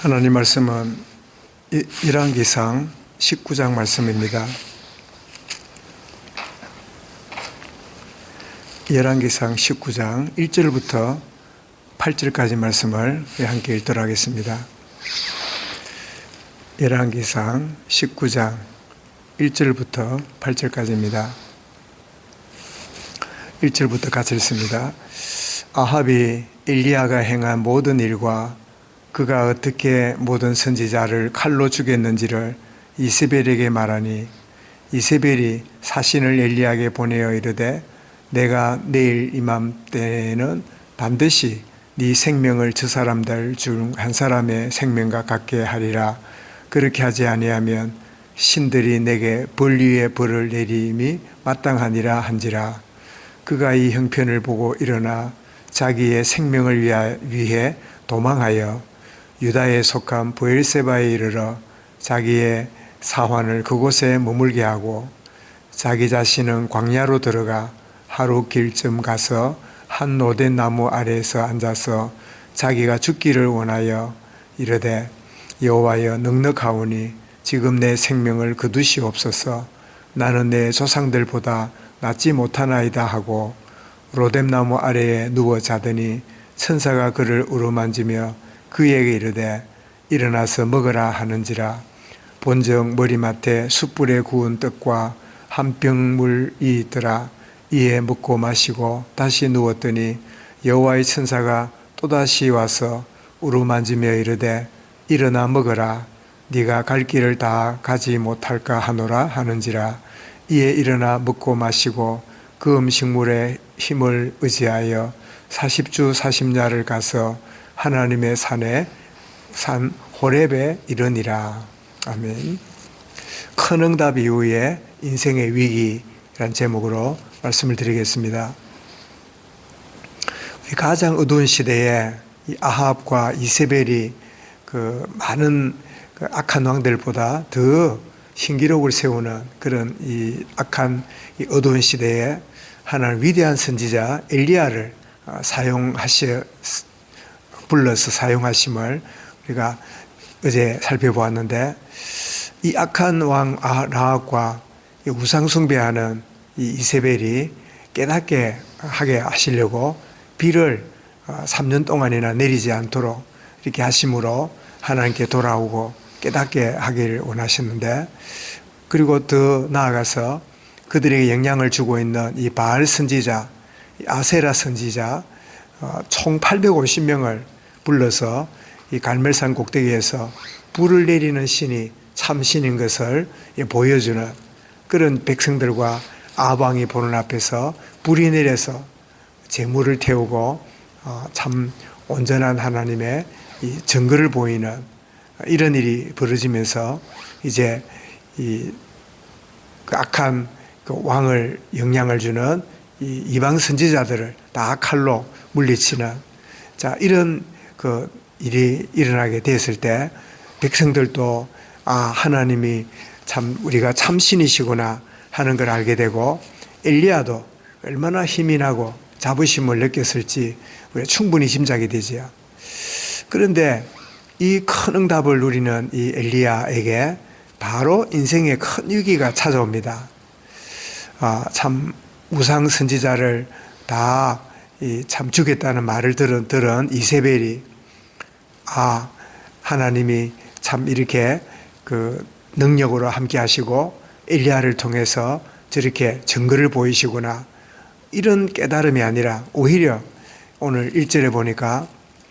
하나님 말씀은 열왕기상 19장 말씀입니다. 열왕기상 19장 1절부터 8절까지 말씀을 함께 읽도록 하겠습니다. 열왕기상 19장 1절부터 8절까지입니다. 1절부터 같이 읽습니다. 아합이 엘리야가 행한 모든 일과 그가 어떻게 모든 선지자를 칼로 죽였는지를 이세벨에게 말하니 이세벨이 사신을 엘리야에게 보내어 이르되 내가 내일 이맘때에는 반드시 네 생명을 저 사람들 중 한 사람의 생명과 같게 하리라. 그렇게 하지 아니하면 신들이 내게 벌 위에 벌을 내림이 마땅하니라 한지라. 그가 이 형편을 보고 일어나 자기의 생명을 위해 도망하여 유다에 속한 브엘세바에 이르러 자기의 사환을 그곳에 머물게 하고 자기 자신은 광야로 들어가 하루 길쯤 가서 한 노된 나무 아래에서 앉아서 자기가 죽기를 원하여 이르되 여호와여 넉넉하오니 지금 내 생명을 거두시옵소서. 나는 내 조상들보다 낫지 못하나이다 하고 로뎀나무 아래에 누워 자더니 천사가 그를 우르만지며 그에게 이르되 일어나서 먹으라 하는지라. 본적 머리맡에 숯불에 구운 떡과 한 병 물이 있더라. 이에 먹고 마시고 다시 누웠더니 여호와의 천사가 또다시 와서 우르만지며 이르되 일어나 먹으라. 네가 갈 길을 다 가지 못할까 하노라 하는지라. 이에 일어나 먹고 마시고 그 음식물에 힘을 의지하여 40주 40야를 가서 하나님의 산 호렙에 이르니라. 아멘. 큰 응답 이후에 인생의 위기라는 제목으로 말씀을 드리겠습니다. 가장 어두운 시대에 이 아합과 이세벨이 그 많은 그 악한 왕들보다 더 신기록을 세우는 그런 이 악한 이 어두운 시대에 하나님 위대한 선지자 엘리야를 불러서 사용하심을 우리가 어제 살펴보았는데, 이 악한 왕 아합과 우상 숭배하는 이 이세벨이 깨닫게 하게 하시려고 비를 3년 동안이나 내리지 않도록 이렇게 하심으로 하나님께 돌아오고 깨닫게 하기를 원하셨는데, 그리고 더 나아가서 그들에게 영향을 주고 있는 이 바알 선지자, 아세라 선지자 총 850명을 불러서 이 갈멜산 꼭대기에서 불을 내리는 신이 참 신인 것을 보여주는 그런 백성들과 아방이 보는 앞에서 불이 내려서 재물을 태우고 참 온전한 하나님의 이 증거를 보이는 이런 일이 벌어지면서 이제 이 악한 그 왕을 영향을 주는 이 이방 선지자들을 다 칼로 물리치는 이런 그 일이 일어나게 됐을 때 백성들도 하나님이 참 우리가 참신이시구나 하는 걸 알게 되고, 엘리야도 얼마나 힘이 나고 자부심을 느꼈을지 우리가 충분히 짐작이 되지요. 그런데 이 큰 응답을 누리는 이 엘리야에게 바로 인생의 큰 위기가 찾아옵니다. 참 우상 선지자를 다 참 죽였다는 말을 들은 이세벨이 하나님이 참 이렇게 그 능력으로 함께 하시고 엘리야를 통해서 저렇게 증거를 보이시구나, 이런 깨달음이 아니라 오히려 오늘 1절에 보니까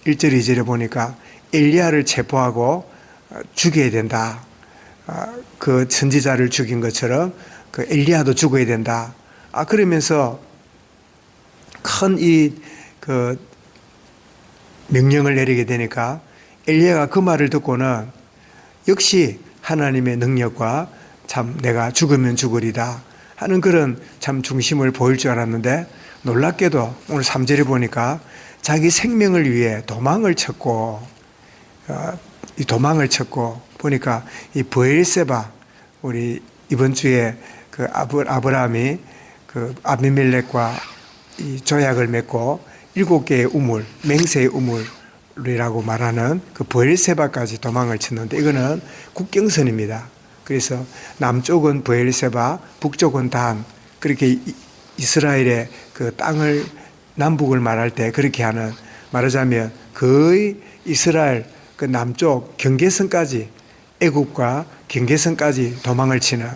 1절 2절에 보니까 엘리야를 체포하고 죽여야 된다. 그 선지자를 죽인 것처럼 그 엘리야도 죽어야 된다. 그러면서 큰 그 명령을 내리게 되니까 엘리야가 그 말을 듣고는 역시 하나님의 능력과 참 내가 죽으면 죽으리다 하는 그런 참 중심을 보일 줄 알았는데, 놀랍게도 오늘 3절에 보니까 자기 생명을 위해 도망을 쳤고 보니까 이 브엘세바, 우리 이번 주에 그 아브라함이 그 아비멜렉과 이 조약을 맺고 7개의 우물, 맹세의 우물 이라고 말하는 그 브엘세바까지 도망을 쳤는데 이거는 국경선입니다. 그래서 남쪽은 브엘세바, 북쪽은 단, 그렇게 이스라엘의 그 땅을 남북을 말할 때 그렇게 하는, 말하자면 거의 이스라엘 그 남쪽 경계선까지, 애국과 경계선까지 도망을 치는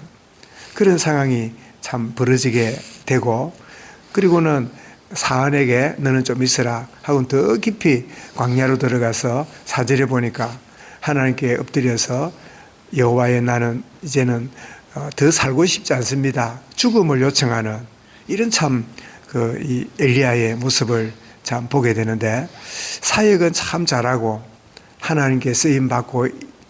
그런 상황이 참 벌어지게 되고, 그리고는 사안에게 너는 좀 있으라 하고 더 깊이 광야로 들어가서 4절에 보니까 하나님께 엎드려서 여호와의 나는 이제는 더 살고 싶지 않습니다. 죽음을 요청하는 이런 참 이 엘리야의 모습을 참 보게 되는데, 사역은 참 잘하고 하나님께 쓰임 받고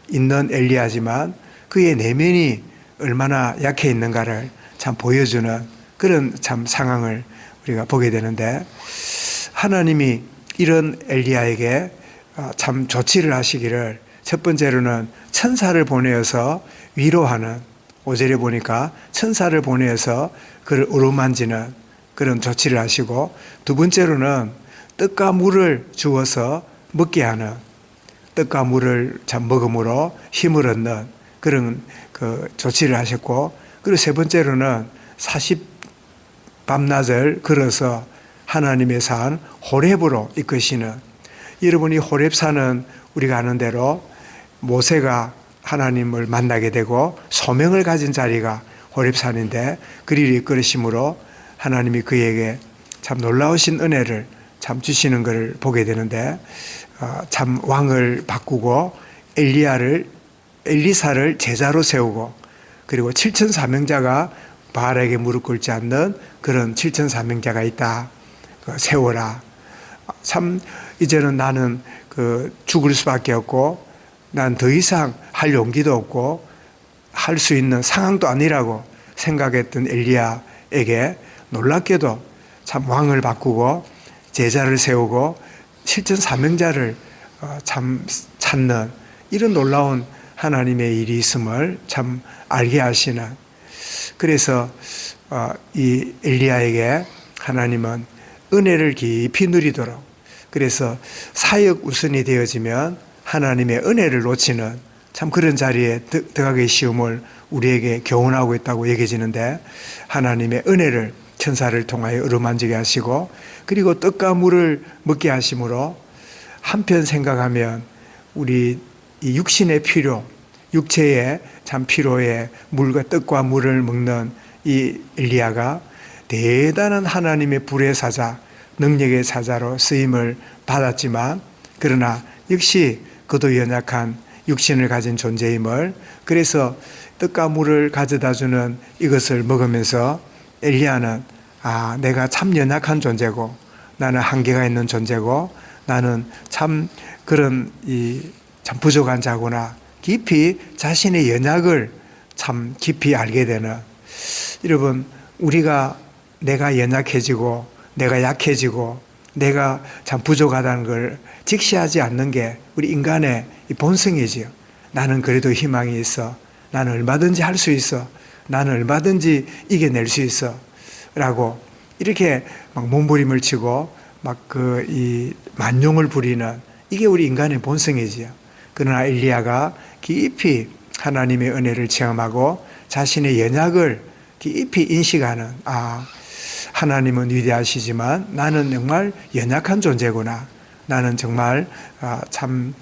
있는 엘리야지만 그의 내면이 얼마나 약해 있는가를 참 보여주는 그런 참 상황을 우리가 보게 되는데, 하나님이 이런 엘리야에게 참 조치를 하시기를, 첫 번째로는 천사를 보내어서 위로하는, 5절에 보니까 천사를 보내어서 그를 어루만지는 그런 조치를 하시고, 두 번째로는 떡과 물을 주어서 먹게 하는, 떡과 물을 참 먹음으로 힘을 얻는 그런 그 조치를 하셨고, 그리고 세 번째로는 40 밤낮을 걸어서 하나님의 산 호렙으로 이끄시는, 여러분이 호렙산은 우리가 아는 대로 모세가 하나님을 만나게 되고 소명을 가진 자리가 호렙산인데, 그리를 이끌으심으로 하나님이 그에게 참 놀라우신 은혜를 참 주시는 것을 보게 되는데, 참 왕을 바꾸고 엘리사를 제자로 세우고, 그리고 7천 사명자가 바알에게 무릎 꿇지 않는 그런 7천 사명자가 있다. 세워라. 참 이제는 나는 죽을 수밖에 없고, 난 더 이상 할 용기도 없고 할 수 있는 상황도 아니라고 생각했던 엘리야에게 놀랍게도 참 왕을 바꾸고 제자를 세우고 7천 사명자를 참 찾는 이런 놀라운 하나님의 일이 있음을 참 알게 하시는, 그래서 이 엘리야에게 하나님은 은혜를 깊이 누리도록, 그래서 사역 우선이 되어지면 하나님의 은혜를 놓치는 참 그런 자리에 들어가기 쉬움을 우리에게 교훈하고 있다고 여겨지는데, 하나님의 은혜를 천사를 통하여 어루만지게 하시고, 그리고 떡과 물을 먹게 하심으로, 한편 생각하면 우리 이 육신의 필요, 육체의 참 필요에 물과 떡과 물을 먹는 이 엘리야가 대단한 하나님의 불의 사자, 능력의 사자로 쓰임을 받았지만, 그러나 역시 그도 연약한 육신을 가진 존재임을, 그래서 떡과 물을 가져다 주는 이것을 먹으면서 엘리야는 내가 참 연약한 존재고, 나는 한계가 있는 존재고, 나는 참 그런 참 부족한 자구나, 깊이 자신의 연약을 참 깊이 알게 되는, 여러분 내가 연약해지고 내가 약해지고 내가 참 부족하다는 걸 직시하지 않는 게 우리 인간의 본성이지요. 나는 그래도 희망이 있어, 나는 얼마든지 할 수 있어, 나는 얼마든지 이겨낼 수 있어 라고 이렇게 막 몸부림을 치고 막 이 만용을 부리는, 이게 우리 인간의 본성이지요. 그러나 엘리야가 깊이 하나님의 은혜를 체험하고 자신의 연약을 깊이 인식하는, 하나님은 위대하시지만 나는 정말 연약한 존재구나, 나는 정말 참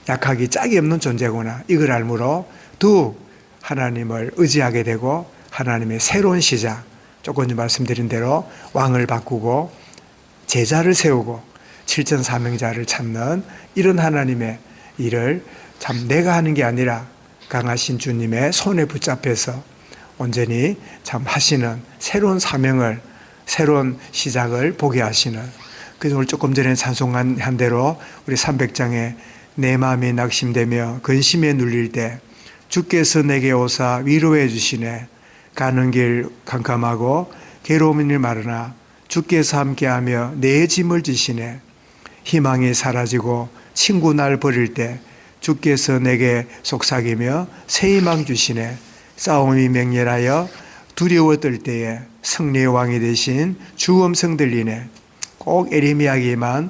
약하기 짝이 없는 존재구나, 이걸 알므로 더욱 하나님을 의지하게 되고, 하나님의 새로운 시작, 조금 전 말씀드린 대로 왕을 바꾸고 제자를 세우고 7천 사명자를 찾는 이런 하나님의 일을 참 내가 하는 게 아니라 강하신 주님의 손에 붙잡혀서 온전히 참 하시는 새로운 사명을, 새로운 시작을 보게 하시는, 그래서 오늘 조금 전에 찬송한 대로 우리 300장에 내 마음이 낙심되며 근심에 눌릴 때 주께서 내게 오사 위로해 주시네, 가는 길 캄캄하고 괴로운 일 많으나 주께서 함께하며 내 짐을 지시네, 희망이 사라지고 친구 날 버릴 때 주께서 내게 속삭이며 새 희망 주시네, 싸움이 맹렬하여 두려워 떨 때에 승리의 왕이 되신 주 음성 들리네. 꼭 에레미야에게만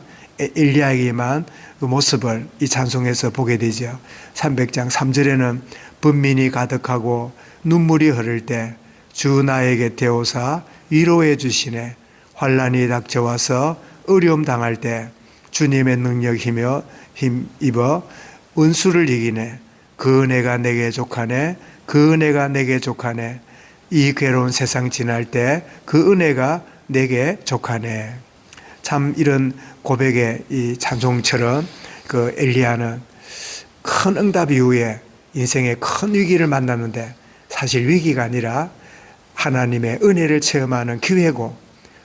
엘리야에게만 그 모습을 이 찬송에서 보게 되죠. 300장 3절에는 번민이 가득하고 눈물이 흐를 때 주 나의 곁에 오사 위로해 주시네. 환난이 닥쳐와서 어려움 당할 때 주님의 능력 힘입어 원수를 이기네. 그 은혜가 내게 족하네. 그 은혜가 내게 족하네. 이 괴로운 세상 지날 때 그 은혜가 내게 족하네. 참 이런 고백의 이 찬송처럼 그 엘리야는 큰 응답 이후에 인생의 큰 위기를 만났는데 사실 위기가 아니라 하나님의 은혜를 체험하는 기회고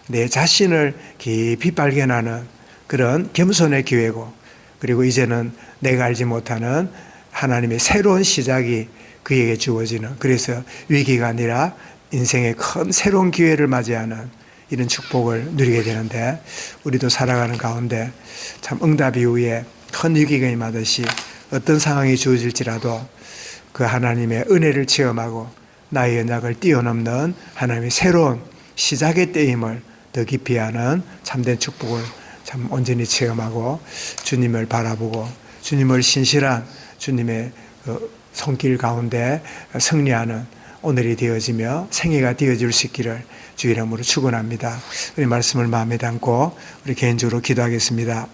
내 자신을 깊이 발견하는 그런 겸손의 기회고 그리고 이제는 내가 알지 못하는 하나님의 새로운 시작이 그에게 주어지는 그래서 위기가 아니라 인생의 큰 새로운 기회를 맞이하는 이런 축복을 누리게 되는데 우리도 살아가는 가운데 참 응답 이후에 큰 위기가 임하듯이 어떤 상황이 주어질지라도 그 하나님의 은혜를 체험하고 나의 연약을 뛰어넘는 하나님의 새로운 시작의 때임을 더 깊이 하는 참된 축복을 참 온전히 체험하고 주님을 바라보고 주님을 신실한 주님의 손길 가운데 승리하는 오늘이 되어지며 생애가 되어질 수 있기를 주 이름으로 축원합니다. 우리 말씀을 마음에 담고 우리 개인적으로 기도하겠습니다.